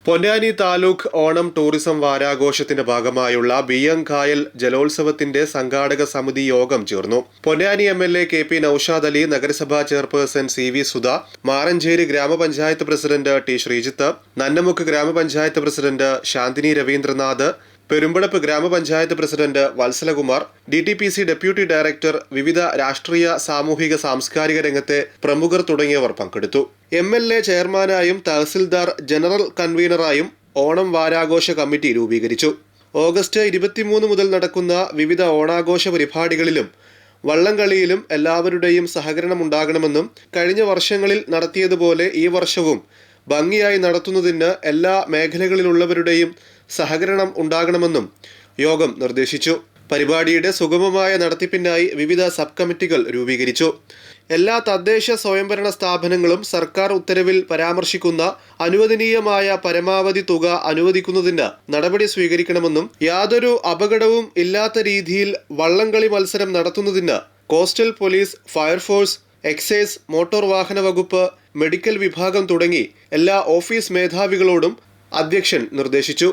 Ponnani taluk Onam tourism വാരാഘോഷത്തിന്റെ ഭാഗമായുള്ള ബിയ്യംകായൽ ജലോത്സവത്തിന്റെ സംഘാടക സമിതി യോഗം ചേർന്നു. പൊന്നാനി എംഎൽഎ KP നൌഷാദ് അലി, നഗരസഭാ ചെയർപേഴ്സൺ CV സുധ, മാറഞ്ചേരി ഗ്രാമപഞ്ചായത്ത് പ്രസിഡന്റ് T ശ്രീജിത്ത്, നന്നമുക്ക് ഗ്രാമപഞ്ചായത്ത് പ്രസിഡന്റ് ശാന്തിനി രവീന്ദ്രനാഥ്, പെരുമ്പടപ്പ് ഗ്രാമപഞ്ചായത്ത് president Vatsalakumar, DTPC deputy director, വിവിധ രാഷ്ട്രീയ, സാമൂഹിക, സാംസ്കാരിക രംഗത്തെ പ്രമുഖർ തുടങ്ങിയവർ പങ്കെടുത്തു. MLA ചെയർമാനായും തഹസിൽദാർ ജനറൽ കൺവീനറായും ഓണം വാരാഘോഷ കമ്മിറ്റി രൂപീകരിച്ചു. ഓഗസ്റ്റ് 23 മുതൽ നടക്കുന്ന വിവിധ ഓണാഘോഷ പരിപാടികളിലും വള്ളംകളിയിലും എല്ലാവരുടെയും സഹകരണം ഉണ്ടാകണമെന്നും കഴിഞ്ഞ വർഷങ്ങളിൽ നടത്തിയതുപോലെ ഈ വർഷവും ഭംഗിയായി നടത്തുന്നതിന് എല്ലാ മേഖലകളിലുള്ളവരുടെയും സഹകരണം ഉണ്ടാകണമെന്നും യോഗം നിർദ്ദേശിച്ചു. പരിപാടിയുടെ സുഗമമായ നടത്തിപ്പിനായി വിവിധ സബ് കമ്മിറ്റികൾ രൂപീകരിച്ചു. എല്ലാ തദ്ദേശ സ്വയംഭരണ സ്ഥാപനങ്ങളും സർക്കാർ ഉത്തരവിൽ പരാമർശിക്കുന്ന അനുവദനീയമായ പരമാവധി തുക അനുവദിക്കുന്നതിന് നടപടി സ്വീകരിക്കണമെന്നും യാതൊരു അപകടവും ഇല്ലാത്ത രീതിയിൽ വള്ളംകളി മത്സരം നടത്തുന്നതിന് coastal police, fire force, excise, motor വാഹന വകുപ്പ്, മെഡിക്കൽ വിഭാഗം തുടങ്ങി എല്ലാ ഓഫീസ് മേധാവികളോടും അധ്യക്ഷൻ നിർദ്ദേശിച്ചു.